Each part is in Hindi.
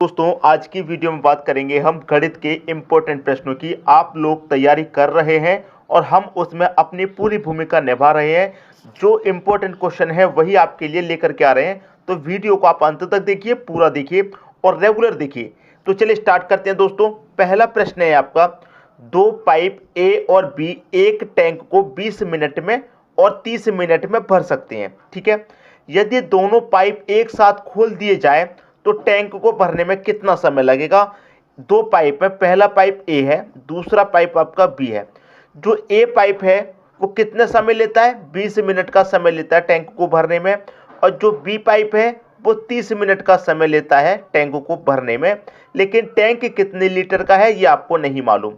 दोस्तों आज की वीडियो में बात करेंगे हम गणित के इम्पोर्टेंट प्रश्नों की। आप लोग तैयारी कर रहे हैं और हम उसमें अपनी पूरी भूमिका निभा रहे हैं। जो इम्पोर्टेंट क्वेश्चन है वही आपके लिए लेकर के आ रहे हैं, तो वीडियो को आप अंत तक देखिए, पूरा देखिए और रेगुलर देखिए। तो चलिए स्टार्ट करते हैं दोस्तों। पहला प्रश्न है आपका, दो पाइप ए और बी एक टैंक को 20 मिनट में और 30 मिनट में भर सकते हैं। ठीक है, यदि दोनों पाइप एक साथ खोल दिए जाए तो टैंक को भरने में कितना समय लगेगा। दो पाइप है, पहला पाइप ए है, दूसरा पाइप आपका बी है। जो ए पाइप है वो कितने समय लेता है, 20 मिनट का समय लेता है टैंक को भरने में, और जो बी पाइप है वो 30 मिनट का समय लेता है टैंक को भरने में। लेकिन टैंक कितने लीटर का है ये आपको नहीं मालूम।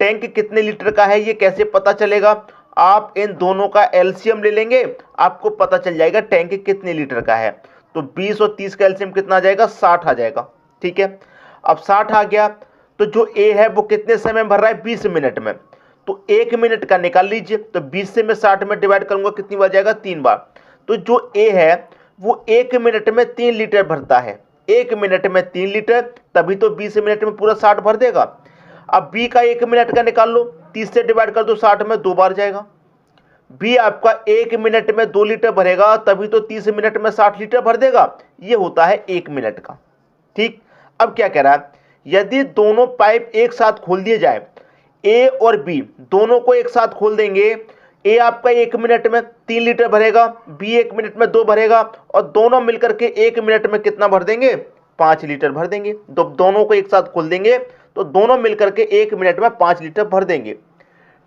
टैंक कितने लीटर का है ये कैसे पता चलेगा, आप इन दोनों का एलसीएम ले लेंगे, आपको पता चल जाएगा टैंक कितने लीटर का है। तो 20 और 30 का एलसीएम कितना आ जाएगा, 60 आ जाएगा। ठीक है, अब 60 आ गया तो जो ए है वो कितने समय में भर रहा है, 20 मिनट में। तो 1 मिनट का निकाल लीजिए, तो 20 से मैं 60 में डिवाइड करूंगा, कितनी बार जाएगा, 3 बार। तो जो ए है वो 1 मिनट में 3 लीटर भरता है। 1 मिनट में 3 लीटर, तभी तो 20 मिनट में पूरा 60 भर देगा। अब बी का 1 मिनट का निकाल लो, 30 से डिवाइड कर दो, 60 में 2 बार जाएगा। बी आपका 1 मिनट में 2 लीटर भरेगा, तभी तो 30 मिनट में 60 लीटर भर देगा। ये होता है 1 मिनट का। ठीक, अब क्या कह रहा है, यदि दोनों पाइप एक साथ खोल दिए जाए, ए और बी दोनों को एक साथ खोल देंगे, ए आपका 1 मिनट में 3 लीटर भरेगा, बी 1 मिनट में 2 भरेगा, और दोनों मिलकर के 1 मिनट में कितना भर देंगे, 5 लीटर भर देंगे। तो दोनों को एक साथ खोल देंगे तो दोनों मिलकर के 1 मिनट में 5 लीटर भर देंगे।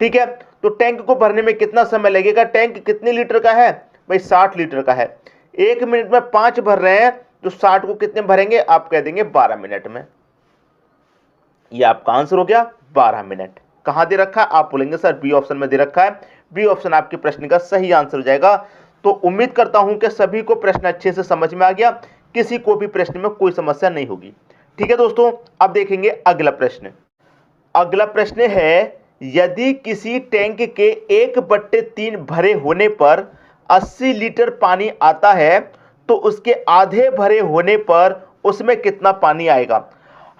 ठीक है, तो टैंक को भरने में कितना समय लगेगा, टैंक कितने लीटर का है भाई, 60 लीटर का है। 1 मिनट में 5 भर रहे हैं, तो 60 को कितने भरेंगे, आप कह देंगे 12 मिनट में। ये आपका आंसर हो गया 12 मिनट। कहां दे रखा है, आप बोलेंगे सर बी ऑप्शन में दे रखा है। बी ऑप्शन आपके प्रश्न का सही आंसर हो जाएगा। तो उम्मीद करता हूं कि सभी को प्रश्न अच्छे से समझ में आ गया, किसी को भी प्रश्न में कोई समस्या नहीं होगी। ठीक है दोस्तों, अब देखेंगे अगला प्रश्न। अगला प्रश्न है, यदि किसी टैंक के 1/3 भरे होने पर 80 लीटर पानी आता है तो उसके आधे भरे होने पर उसमें कितना पानी आएगा।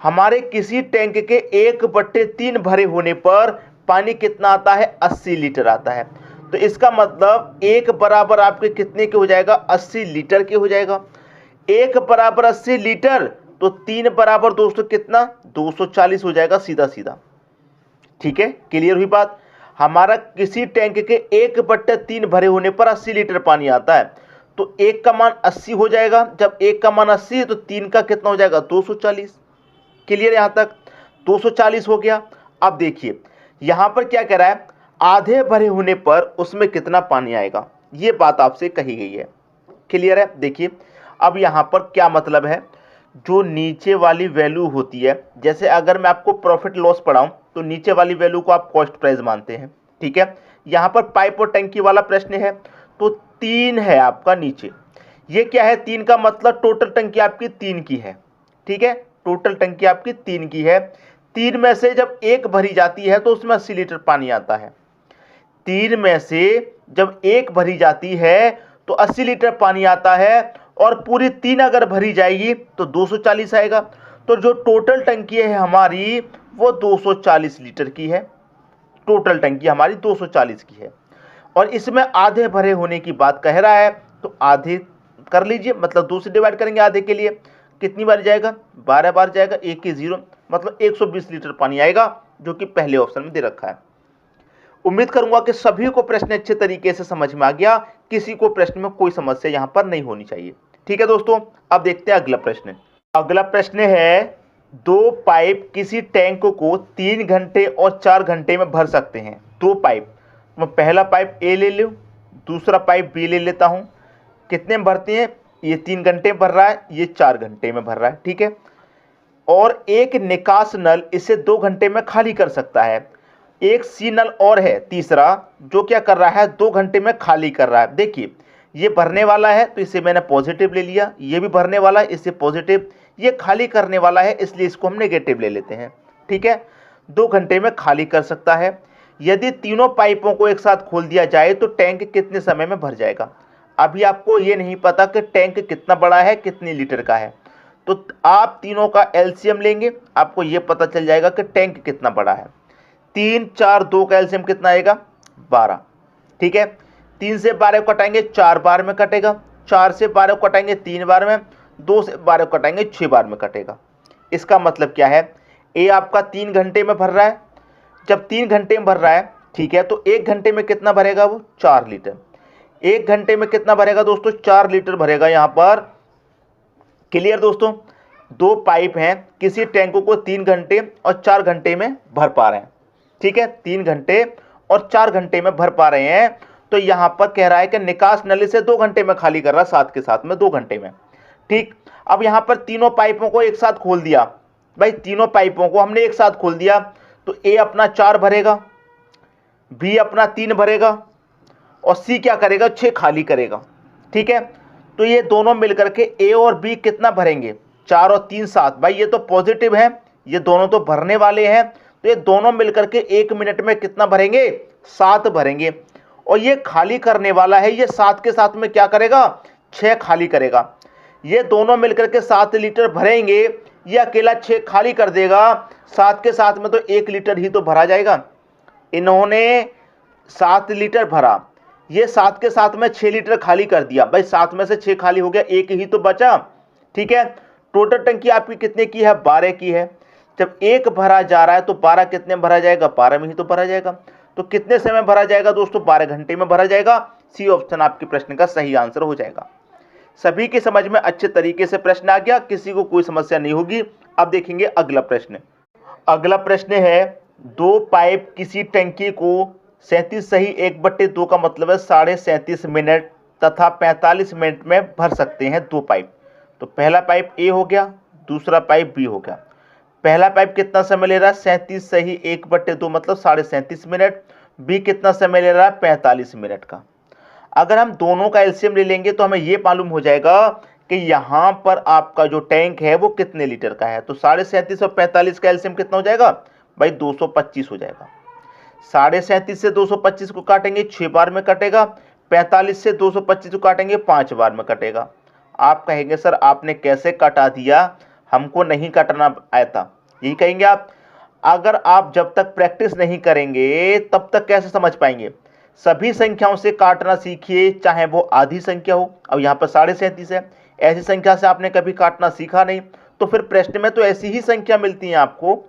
हमारे किसी टैंक के 1/3 भरे होने पर पानी कितना आता है, 80 लीटर आता है। तो इसका मतलब 1 बराबर आपके कितने के हो जाएगा, 80 लीटर के हो जाएगा। 1 बराबर 80 लीटर, तो 3 बराबर दोस्तों कितना, 240 हो जाएगा सीधा सीधा। ठीक है, क्लियर हुई बात। हमारा किसी टैंक के 1/3 भरे होने पर 80 लीटर पानी आता है, तो 1 का मान 80 हो जाएगा। जब 1 का मान 80 है तो 3 का कितना हो जाएगा, 240। क्लियर, यहां तक 240 हो गया। अब देखिए यहां पर क्या कह रहा है, आधे भरे होने पर उसमें कितना पानी आएगा, ये बात आपसे कही गई है। क्लियर है, देखिए अब यहां पर क्या मतलब है, जो नीचे वाली वैल्यू होती है, जैसे अगर मैं आपको प्रॉफिट लॉस पढ़ाऊं तो नीचे वाली वैल्यू को आप कॉस्ट प्राइस मानते हैं। ठीक है, यहां पर पाइप और टंकी वाला प्रश्न है, तो 3 है आपका नीचे। ये क्या है, 3 का मतलब टोटल टंकी आपकी 3 की है। ठीक है, टोटल टंकी आपकी 3 की है। 3 में से जब 1 भरी जाती है तो उसमें 80 लीटर पानी आता है। 3 में से जब 1 भरी जाती है तो 80 लीटर पानी आता है, और पूरी 3 अगर भरी जाएगी तो 240 आएगा। तो जो टोटल टंकी है हमारी वो 240 लीटर की है। टोटल टंकी हमारी 240 की है, और इसमें आधे भरे होने की बात कह रहा है, तो आधे कर लीजिए, मतलब 2 से डिवाइड करेंगे आधे के लिए, कितनी बार जाएगा, 12 बार जाएगा। 1 की 0, मतलब 120 लीटर पानी आएगा, जो कि पहले ऑप्शन में दे रखा है। उम्मीद करूंगा कि सभी को प्रश्न अच्छे तरीके से समझ में आ गया, किसी को प्रश्न में कोई समस्या यहां पर नहीं होनी चाहिए। ठीक है दोस्तों, अब देखते हैं अगला प्रश्न। अगला प्रश्न है, दो पाइप किसी टैंक को 3 घंटे और 4 घंटे में भर सकते हैं। दो पाइप, मैं पहला पाइप ए ले लूँ, दूसरा पाइप बी ले लेता हूँ। कितने में भरते हैं, ये 3 घंटे में भर रहा है, ये 4 घंटे में भर रहा है। ठीक है, और एक निकास नल इसे 2 घंटे में खाली कर सकता है। एक सी नल और है तीसरा, जो क्या कर रहा है, 2 घंटे में खाली कर रहा है। देखिए ये भरने वाला है तो इसे मैंने पॉजिटिव ले लिया, ये भी भरने वाला है इसे पॉजिटिव, ये खाली करने वाला है इसलिए इसको हम नेगेटिव ले लेते हैं। ठीक है, 2 घंटे में खाली कर सकता है। यदि तीनों पाइपों को एक साथ खोल दिया जाए तो टैंक कितने समय में भर जाएगा। अभी आपको ये नहीं पता कि टैंक कितना बड़ा है, कितनी लीटर का है, तो आप तीनों का एलसीएम लेंगे, आपको ये पता चल जाएगा कि टैंक कितना बड़ा है। 3 4 2 का एलसीएम कितना आएगा 12। ठीक है, 3 से 12 को कटाएंगे 4 बार में कटेगा, 4 से 12 को कटाएंगे 3 बार में, 2 से 12 को कटाएंगे 6 बार में कटेगा। इसका मतलब क्या है, ए आपका 3 घंटे में भर रहा है। जब 3 घंटे में भर रहा है, ठीक है, तो 1 घंटे में कितना भरेगा वो 4 लीटर। 1 घंटे में कितना भरेगा दोस्तों 4 लीटर भरेगा यहाँ पर। क्लियर दोस्तों, 2 पाइप हैं, किसी टैंक को 3 घंटे और 4 घंटे में भर पा रहे हैं। ठीक है, 3 घंटे और 4 घंटे में भर पा रहे हैं। तो यहाँ पर कह रहा है कि निकास नली से 2 घंटे में खाली कर रहा है, साथ के साथ में 2 घंटे में। ठीक, अब यहाँ पर तीनों पाइपों को एक साथ खोल दिया। भाई तीनों पाइपों को हमने एक साथ खोल दिया, तो ए अपना 4 भरेगा, बी अपना 3 भरेगा और सी क्या करेगा 6 खाली करेगा। ठीक है, तो ये दोनों मिलकर के ए और बी कितना भरेंगे 4 और 3 7। भाई ये तो पॉजिटिव है, ये दोनों तो भरने वाले हैं, तो ये दोनों मिलकर के 1 मिनट में कितना भरेंगे 7 भरेंगे। और ये खाली करने वाला है, ये 7 के साथ में क्या करेगा 6 खाली करेगा। ये दोनों मिलकर के 7 लीटर भरेंगे, ये अकेला 6 खाली कर देगा। 7 के साथ में तो 1 लीटर ही तो भरा जाएगा। इन्होंने 7 लीटर भरा, ये 7 के साथ में 6 लीटर खाली कर दिया। भाई 7 में से 6 खाली हो गया, 1 ही तो बचा। ठीक है, टोटल टंकी आपकी कितने की है 12 की है। जब 1 भरा जा रहा है तो 12 कितने में भरा जाएगा 12 में ही तो भरा जाएगा। तो कितने समय भरा जाएगा दोस्तों 12 घंटे में भरा जाएगा। सी ऑप्शन आपके प्रश्न का सही आंसर हो जाएगा। सभी की समझ में अच्छे तरीके से प्रश्न आ गया, किसी को कोई समस्या नहीं होगी। अब देखेंगे अगला प्रश्न। अगला प्रश्न है, 2 पाइप किसी टंकी को 37 सही 1/2 का मतलब है 37.5 मिनट तथा 45 मिनट में भर सकते हैं 2 पाइप। तो पहला पाइप ए हो गया, दूसरा पाइप बी हो गया। पहला पाइप कितना समय ले रहा है 37 सही 1/2 मतलब 37.5 मिनट। बी कितना समय ले रहा है 45 मिनट का। अगर हम दोनों का एलसीएम ले लेंगे तो हमें ये मालूम हो जाएगा कि यहाँ पर आपका जो टैंक है वो कितने लीटर का है। तो 37.5 और 45 का एलसीएम कितना हो जाएगा भाई 225 हो जाएगा। 37.5 से 225 को काटेंगे 6 बार में कटेगा, 45 से 225 को काटेंगे 5 बार में कटेगा। आप कहेंगे सर आपने कैसे काटा दिया, हमको नहीं काटना आता, यही कहेंगे आप। अगर आप जब तक प्रैक्टिस नहीं करेंगे तब तक कैसे समझ पाएंगे। सभी संख्याओं से काटना सीखिए, चाहे वो आधी संख्या हो। अब यहाँ पर 37.5 है, ऐसी संख्या से आपने कभी काटना सीखा नहीं, तो फिर प्रश्न में तो ऐसी ही संख्या मिलती है आपको।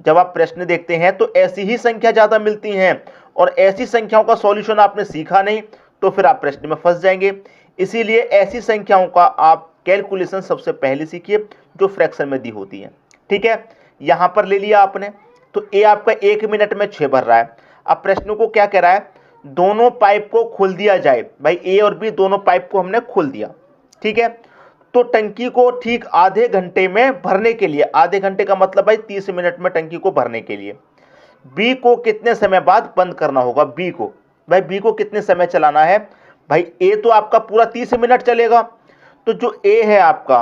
जब आप प्रश्न देखते हैं तो ऐसी ही संख्या ज़्यादा मिलती हैं, और ऐसी संख्याओं का सॉल्यूशन आपने सीखा नहीं तो फिर आप प्रश्न में फंस जाएंगे। इसीलिए ऐसी संख्याओं का आप कैलकुलेशन सबसे पहले सीखिए जो फ्रैक्शन में दी होती है। ठीक है, यहाँ पर ले लिया आपने, तो ए आपका 1 मिनट में 6 भर रहा है। अब प्रश्न को क्या कह रहा है, दोनों पाइप को खोल दिया जाए। भाई ए और बी दोनों पाइप को हमने खोल दिया। ठीक है, तो टंकी को ठीक आधे घंटे में भरने के लिए, आधे घंटे का मतलब भाई 30 मिनट में टंकी को भरने के लिए बी को कितने समय बाद बंद करना होगा। बी को, भाई बी को कितने समय चलाना है। भाई ए तो आपका पूरा 30 मिनट चलेगा, तो जो ए है आपका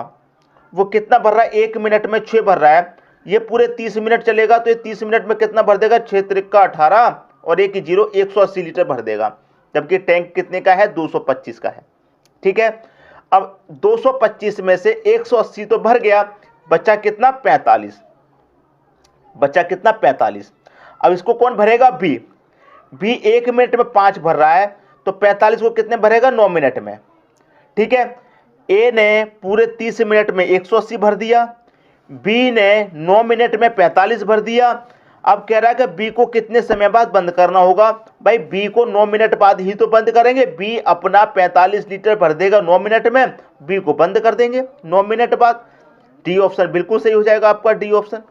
वो कितना भर रहा है 1 मिनट में 6 भर रहा है, ये पूरे 30 मिनट चलेगा। तो ये 30 मिनट में कितना भर देगा 6 त्रिका 18 और 1 0 180 लीटर भर देगा, जबकि टैंक कितने का है 225 का है। ठीक है, अब 225 में से 180 तो भर गया, बचा कितना 45, बचा कितना 45। अब इसको कौन भरेगा बी। बी 1 मिनट में 5 भर रहा है, तो 45 को कितने भरेगा 9 मिनट में। ठीक है, ए ने पूरे 30 मिनट में 180 भर दिया, बी ने 9 मिनट में 45 भर दिया। अब कह रहा है कि बी को कितने समय बाद बंद करना होगा। भाई बी को 9 मिनट बाद ही तो बंद करेंगे। बी अपना 45 लीटर भर देगा 9 मिनट में, बी को बंद कर देंगे 9 मिनट बाद। डी ऑप्शन बिल्कुल सही हो जाएगा आपका, डी ऑप्शन।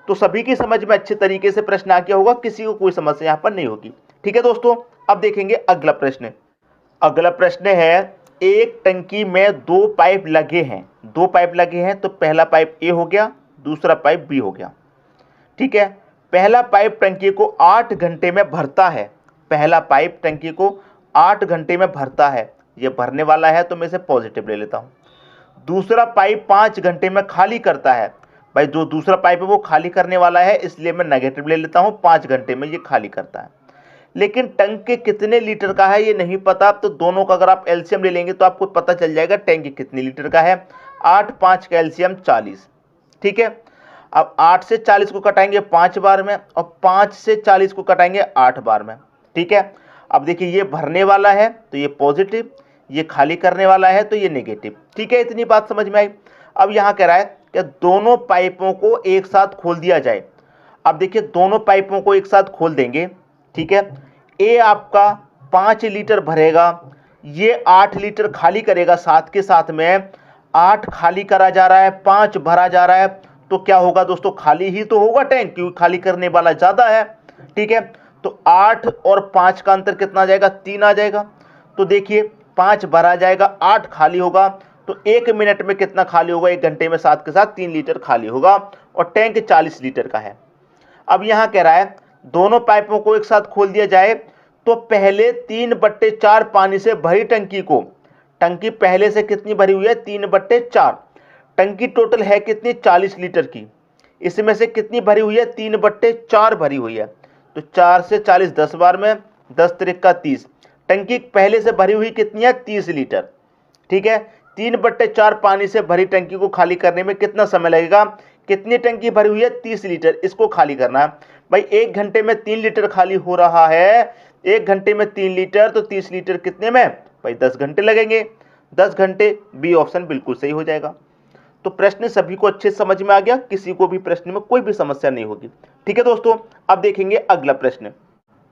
तो सभी की समझ में अच्छे तरीके से प्रश्न आ गया होगा, किसी को कोई समस्या यहाँ पर नहीं होगी। ठीक है दोस्तों, अब देखेंगे अगला प्रश्न। अगला प्रश्न है, एक टंकी में 2 पाइप लगे हैं, 2 पाइप लगे हैं, तो पहला पाइप ए हो गया, दूसरा पाइप बी हो गया। ठीक है, पहला पाइप टंकी को 8 घंटे में भरता है। पहला पाइप टंकी को 8 घंटे में भरता है, ये भरने वाला है तो मैं इसे पॉजिटिव ले लेता हूँ। दूसरा पाइप 5 घंटे में खाली करता है। भाई जो दूसरा पाइप है वो खाली करने वाला है, इसलिए मैं नेगेटिव ले लेता हूँ, 5 घंटे में ये खाली करता है। लेकिन टंक के कितने लीटर का है ये नहीं पता, तो दोनों का अगर आप एलसीएम ले लेंगे तो आपको पता चल जाएगा टैंक कितने लीटर का है। 8 5 कैल्शियम 40। ठीक है, अब 8 से 40 को कटाएंगे 5 बार में और 5 से 40 को कटाएंगे 8 बार में। ठीक है, अब देखिए ये भरने वाला है तो ये पॉजिटिव, ये खाली करने वाला है तो ये नेगेटिव। ठीक है, इतनी बात समझ में आई। अब यहाँ कह रहा है कि दोनों पाइपों को एक साथ खोल दिया जाए। अब देखिए दोनों पाइपों को एक साथ खोल देंगे। ठीक है, ए आपका 5 लीटर भरेगा, ये 8 लीटर खाली करेगा, साथ के साथ में 8 खाली करा जा रहा है, 5 भरा जा रहा है, तो क्या होगा दोस्तों, खाली ही तो होगा टैंक, क्योंकि खाली करने वाला ज़्यादा है। ठीक है, तो 8 और 5 का अंतर कितना आ जाएगा, 3 आ जाएगा। तो देखिए 5 भरा जाएगा, 8 खाली होगा, तो 1 मिनट में कितना खाली होगा, 1 घंटे में साथ के साथ 3 लीटर खाली होगा और टैंक 40 लीटर का है। अब यहाँ कह रहा है दोनों पाइपों को एक साथ खोल दिया जाए तो पहले 3/4 पानी से भरी टंकी को, टंकी पहले से कितनी भरी हुई है, 3/4, टंकी टोटल है कितनी, 40 लीटर की, इसमें से कितनी भरी हुई है, 3/4 भरी हुई है। तो 4 से 40 10 बार में, 10 त्रिका 30, टंकी पहले से भरी हुई कितनी है, 30 लीटर। ठीक है, 3/4 पानी से भरी टंकी को खाली करने में कितना समय लगेगा, कितनी टंकी भरी हुई है, 30 लीटर, इसको खाली करना है। भाई 1 घंटे में 3 लीटर खाली हो रहा है, 1 घंटे में 3 लीटर, तो 30 लीटर कितने में, भाई 10 घंटे लगेंगे, 10 घंटे, बी ऑप्शन बिल्कुल सही हो जाएगा। तो प्रश्न सभी को अच्छे समझ में आ गया, किसी को भी प्रश्न में कोई भी समस्या नहीं होगी। ठीक है दोस्तों, अब देखेंगे अगला प्रश्न।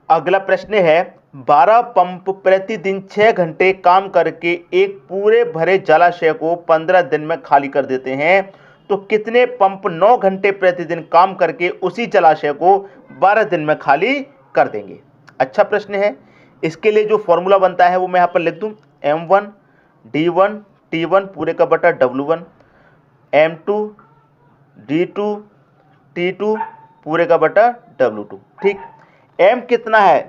अगला प्रश्न है 12 पंप प्रतिदिन 6 घंटे काम करके एक पूरे भरे जलाशय को 15 दिन में खाली कर देते हैं, तो कितने पंप 9 घंटे प्रतिदिन काम करके उसी जलाशय को 12 दिन में खाली कर देंगे। अच्छा प्रश्न है। इसके लिए जो फॉर्मूला बनता है वो मैं यहाँ पर लिख दूँ, M1 D1 T1 पूरे का बटा W1, M2 D2 T2 पूरे का बटा W2। ठीक, M कितना है,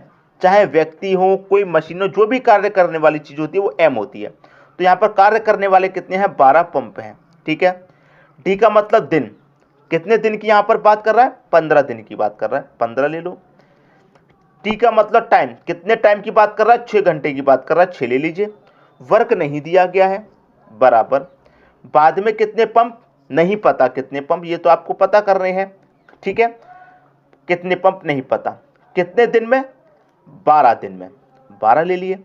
चाहे व्यक्ति हो, कोई मशीन हो, जो भी कार्य करने वाली चीज होती है वो M होती है। तो यहाँ पर कार्य करने वाले कितने हैं, 12 पंप हैं। ठीक है, D का मतलब दिन, कितने दिन की यहाँ पर बात कर रहा है, 15 दिन की बात कर रहा है, 15 ले लो। T का मतलब टाइम, कितने टाइम की बात कर रहा है, 6 घंटे की बात कर रहा है, 6 ले लीजिए। वर्क नहीं दिया गया है, बराबर, बाद में कितने पंप नहीं पता, कितने पंप ये तो आपको पता कर रहे हैं। ठीक है, कितने पंप नहीं पता, कितने दिन में, 12 दिन में, 12 ले लिए।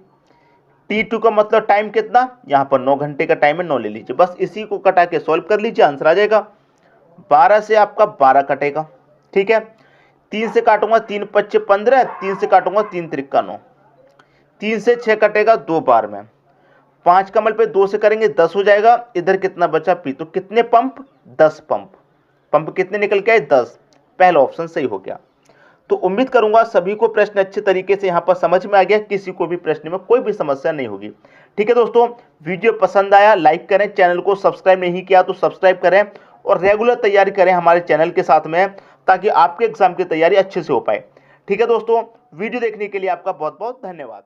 T2 का मतलब टाइम कितना, यहाँ पर 9 घंटे का टाइम है, 9 ले लीजिए। बस इसी को कटा के सॉल्व कर लीजिए, आंसर आ जाएगा। 12 से आपका 12 कटेगा। ठीक है, 3 से काटूंगा 3 5 15, 3 से काटूंगा 3 त्रिका 9, 3 से 6 कटेगा 2 बार में, 5 कमल पे 2 से करेंगे 10 हो जाएगा। इधर कितना बचा, पी, तो कितने पंप, 10 पंप। पंप कितने निकल के आए, 10। पहला ऑप्शन सही हो गया। तो उम्मीद करूंगा सभी को प्रश्न अच्छे तरीके से यहां पर समझ में आ गया, किसी को भी प्रश्न में कोई भी समस्या नहीं होगी। ठीक है दोस्तों, वीडियो पसंद आया लाइक करें, चैनल को सब्सक्राइब नहीं किया तो सब्सक्राइब करें और रेगुलर तैयारी करें हमारे चैनल के साथ में, ताकि आपके एग्जाम की तैयारी अच्छे से हो पाए। ठीक है दोस्तों, वीडियो देखने के लिए आपका बहुत बहुत धन्यवाद।